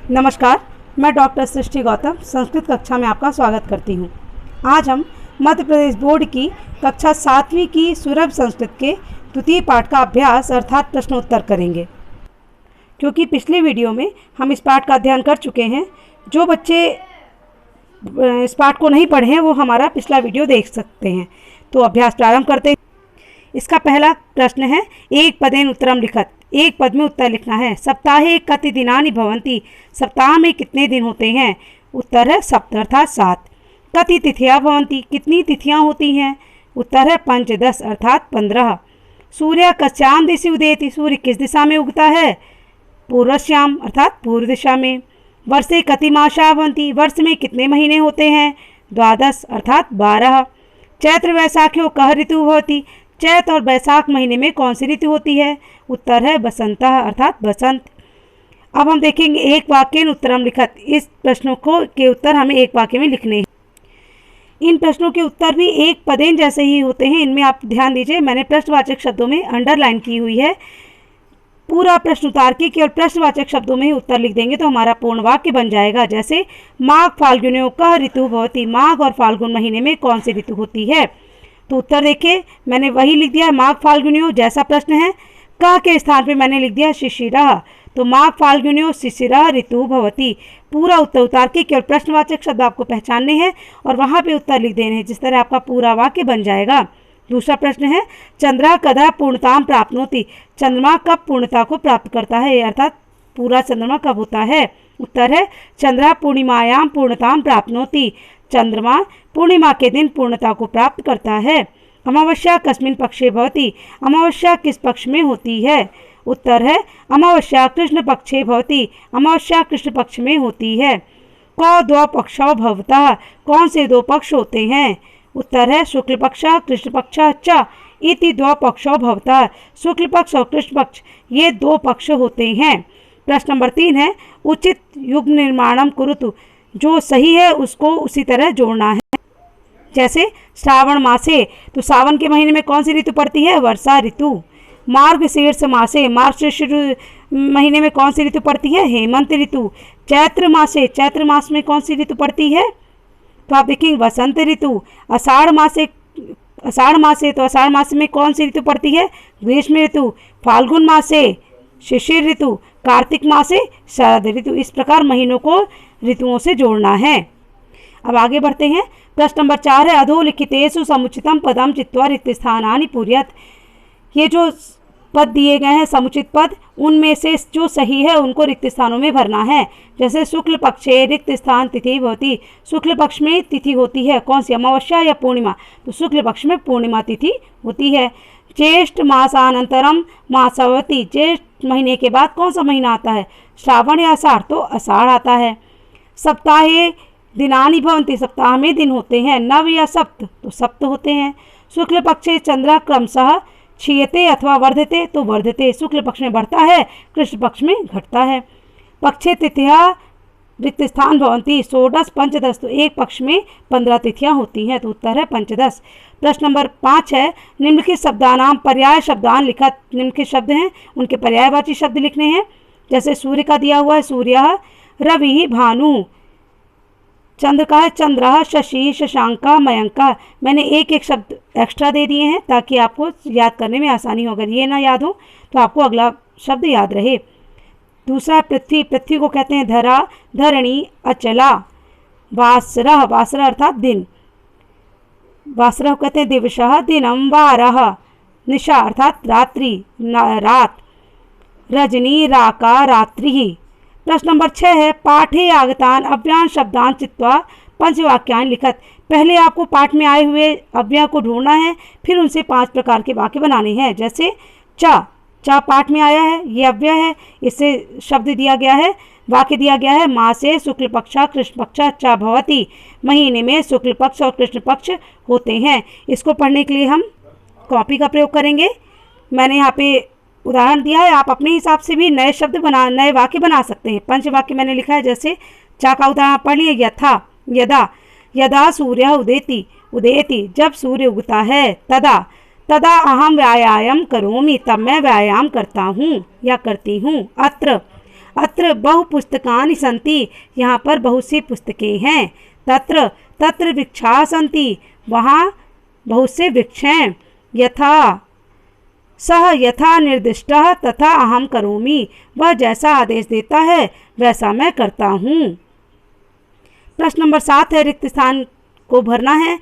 नमस्कार, मैं डॉक्टर सृष्टि गौतम संस्कृत कक्षा में आपका स्वागत करती हूँ। आज हम मध्य प्रदेश बोर्ड की कक्षा 7वीं की सुलभ संस्कृत के द्वितीय पाठ का अभ्यास अर्थात प्रश्नोत्तर करेंगे। क्योंकि पिछले वीडियो में हम इस पाठ का अध्ययन कर चुके हैं, जो बच्चे इस पाठ को नहीं पढ़े हैं वो हमारा पिछला वीडियो देख सकते हैं। तो अभ्यास प्रारंभ करते हैं। इसका पहला प्रश्न है, एक पदेन उत्तरम लिखत। एक पद में उत्तर लिखना है। सप्ताहे कति दिनानि भवन्ति। सप्ताह में कितने दिन होते हैं? उत्तर है सप्त अर्थात 7। कति तिथियां भवन्ति। कितनी तिथियां होती हैं? उत्तर है 5 10 अर्थात 15। सूर्य कस्याम दिशि उदेति। सूर्य किस दिशा में उगता है? पूर्वश्याम अर्थात पूर्व दिशा में। वर्षे कति मासा भवन्ति। वर्ष में कितने महीने होते हैं? 12 अर्थात 12। चैत्र वैशाख्यो कह ऋतु भवति। चैत और बैसाख महीने में कौन सी ऋतु होती है? उत्तर है बसंतः अर्थात बसंत। अब हम देखेंगे एक वाक्य उत्तरम लिखत। इस प्रश्नों के उत्तर हमें एक वाक्य में लिखने हैं। इन प्रश्नों के उत्तर भी एक पदेन जैसे ही होते हैं। इनमें आप ध्यान दीजिए, मैंने प्रश्नवाचक शब्दों में अंडरलाइन की हुई है। पूरा प्रश्न उतार के केवल प्रश्नवाचक शब्दों में ही उत्तर लिख देंगे तो हमारा पूर्ण वाक्य बन जाएगा। जैसे माघ फाल्गुनियों कह ऋतु भवति। माघ और फाल्गुन महीने में कौन सी ऋतु होती है? तो उत्तर देखिए, मैंने वही लिख दिया है माघ फाल्गुनियों जैसा प्रश्न है। कह के स्थान पे मैंने लिख दिया शिशिरः। तो माघ फाल्गुनियों शिशिरः ऋतु भवति। पूरा उत्तर उतार के केवल प्रश्नवाचक शब्द आपको पहचानने हैं और वहाँ पे उत्तर लिख देने हैं, जिस तरह आपका पूरा वाक्य बन जाएगा। दूसरा प्रश्न है, चंद्रा कदा पूर्णताम प्राप्नोति। चंद्रमा कब पूर्णता को प्राप्त करता है, अर्थात पूरा चंद्रमा कब होता है? उत्तर है चंद्रा पूर्णिमायाम पूर्णताम प्राप्नोति। चंद्रमा पूर्णिमा के दिन पूर्णता को प्राप्त करता है। अमावस्या कस्मिन् पक्षे भवति। अमावस्या किस पक्ष में होती है? उत्तर है अमावस्या कृष्ण पक्षे भवति। अमावस्या कृष्ण पक्ष में होती है। कौ द्वौ पक्षौ भवतः। कौन से दो पक्ष होते हैं? उत्तर है शुक्ल पक्ष कृष्ण पक्ष च इति द्वौ पक्षौ भवतः। शुक्ल पक्ष और कृष्ण पक्ष ये दो पक्ष होते हैं। प्रश्न नंबर 3 है, उचित युग्म निर्माणम कुरुतु। जो सही है उसको उसी तरह जोड़ना है। जैसे श्रावण मासे, तो सावन के महीने में कौन सी ऋतु पड़ती है? वर्षा ऋतु। मार्गशीर्ष मासे, मार्गशीर्ष महीने में कौन सी ऋतु पड़ती है? हेमंत ऋतु। चैत्र मासे, चैत्र मास में कौन सी ऋतु पड़ती है? तो आप देखेंगे वसंत ऋतु। आषाढ़ मासे, तो आषाढ़ मास में कौन सी ऋतु पड़ती है? ग्रीष्म ऋतु। फाल्गुन मासे शिशिर ऋतु। कार्तिक मासे शरद ऋतु। इस प्रकार महीनों को ऋतुओं से जोड़ना है। अब आगे बढ़ते हैं। प्रश्न नंबर 4 है, अधोलिखितेषु समुचितम पदम चित्वा रिक्त स्थानानि पूरयत। ये जो पद दिए गए हैं समुचित पद, उनमें से जो सही है उनको रिक्त स्थानों में भरना है। जैसे शुक्ल पक्षे रिक्त स्थान तिथि होती। शुक्ल पक्ष में तिथि होती है कौन सी? अमावस्या या पूर्णिमा? तो शुक्ल पक्ष में पूर्णिमा तिथि होती है। ज्येष्ठ मासानंतरम मासवती। ज्येष्ठ महीने के बाद कौन सा महीना आता है? श्रावण या आषाढ़? तो आषाढ़ आता है। सप्ताहे दिनानि भवन्ति। सप्ताह में दिन होते हैं। नव या सप्त? तो सप्त होते हैं। शुक्ल पक्षे चंद्र क्रमशः क्षीयते अथवा वर्धते। तो वर्धते। शुक्ल पक्ष में बढ़ता है, कृष्ण पक्ष में घटता है। पक्षे तिथियां रिक्त स्थान भवन्ति। षोडश पंचदश। तो एक पक्ष में 15 तिथियां होती हैं। तो उत्तर है पंचदश। प्रश्न नंबर 5 है, निम्नलिखित शब्दानाम पर्याय शब्दान लिखत। निम्नलिखित शब्द हैं उनके पर्यायवाची शब्द लिखने हैं। जैसे सूर्य का दिया हुआ है सूर्य, रवि भानु। चंद्र का है चंद्र, शशि शशांका मयंका। मैंने एक एक शब्द एक्स्ट्रा दे दिए हैं ताकि आपको याद करने में आसानी हो। अगर ये ना याद हो तो आपको अगला शब्द याद रहे। दूसरा पृथ्वी। पृथ्वी को कहते हैं धरा, धरणी, अचला। वासरः, वासरः अर्थात दिन। वासरः कहते हैं दिवसः, दिनम वारः। निशा अर्थात रात्रि, रात। रजनी, राका, रात्रि। प्रश्न नंबर 6 है, पाठे आगतान अव्यान शब्दान चित्वा पंचवाक्यान लिखत। पहले आपको पाठ में आए हुए अव्यय को ढूंढना है, फिर उनसे 5 प्रकार के वाक्य बनाने हैं। जैसे चा, चा पाठ में आया है, ये अव्यय है, इससे शब्द दिया गया है, वाक्य दिया गया है। मासे शुक्ल पक्ष कृष्ण पक्ष चा भवति। महीने में शुक्ल पक्ष और कृष्ण पक्ष होते हैं। इसको पढ़ने के लिए हम कॉपी का प्रयोग करेंगे। मैंने यहाँ पे उदाहरण दिया है, आप अपने हिसाब से भी नए शब्द नए वाक्य बना सकते हैं। पंच वाक्य मैंने लिखा है। जैसे चा का उदाहरण पढ़ लिए, यथा, यदा, यदा सूर्य उदेति, उदेति जब सूर्य उगता है। तदा, तदा अहम व्यायाम करोमि, तब मैं व्यायाम करता हूँ या करती हूँ। अत्र, अत्र बहुपुस्तकानि सन्ति, यहाँ पर बहुत सी पुस्तकें हैं। तत्र तत्र वृक्षाः सन्ति, वहाँ बहुत से वृक्ष हैं। यथा सः यथा निर्दिष्टः तथा अहम करोमि, वह जैसा आदेश देता है वैसा मैं करता हूँ। प्रश्न नंबर 7 है, रिक्त स्थान को भरना है।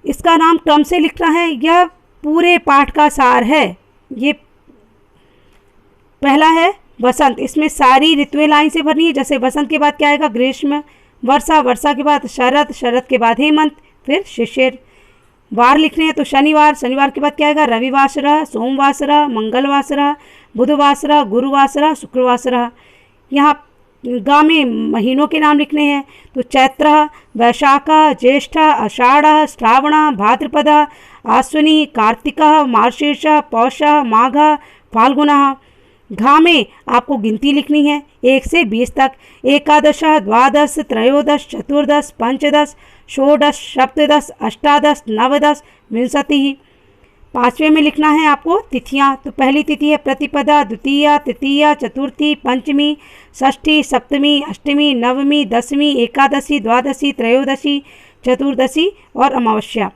इसका नाम क्रम से लिखना है। यह पूरे पाठ का सार है। ये पहला है वसंत, इसमें सारी ऋतुएं लाइन से भरनी है। जैसे वसंत के बाद क्या आएगा? ग्रीष्म। वर्षा, वर्षा के बाद शरद, शरद के बाद हेमंत, फिर शिशिर। वार लिखने हैं तो शनिवार, शनिवार के बाद क्या आएगा? रविवासरः, सोमवासरः, मंगलवासरः, बुधवासरः, गुरुवासरः, शुक्रवासरः। यहाँ गा में महीनों के नाम लिखने हैं तो चैत्रः, वैशाखः, ज्येष्ठः, आषाढ़ः, श्रावणः, भाद्रपदः, आश्विनी, कार्तिकः, मार्गशीर्षः, पौषः, माघः, फाल्गुनः। घा में आपको गिनती लिखनी है 1 से 20 तक। एकादश, द्वादश, त्रयोदश, चतुर्दश, पंचदश, षोडश, सप्तदश, अष्टादश, नवदश, विंशतिः। 5वें में लिखना है आपको तिथियां। तो पहली तिथि है प्रतिपदा, द्वितीया, तृतीया, चतुर्थी, पंचमी, षष्ठी, सप्तमी, अष्टमी, नवमी, दसवीं, एकादशी, द्वादशी, त्रयोदशी, चतुर्दशी और अमावस्या।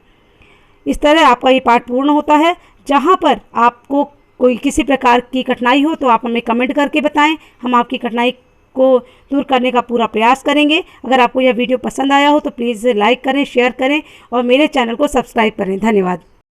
इस तरह आपका ये पाठ पूर्ण होता है। जहाँ पर आपको कोई किसी प्रकार की कठिनाई हो तो आप हमें कमेंट करके बताएं, हम आपकी कठिनाई को दूर करने का पूरा प्रयास करेंगे। अगर आपको यह वीडियो पसंद आया हो तो प्लीज़ लाइक करें, शेयर करें और मेरे चैनल को सब्सक्राइब करें। धन्यवाद।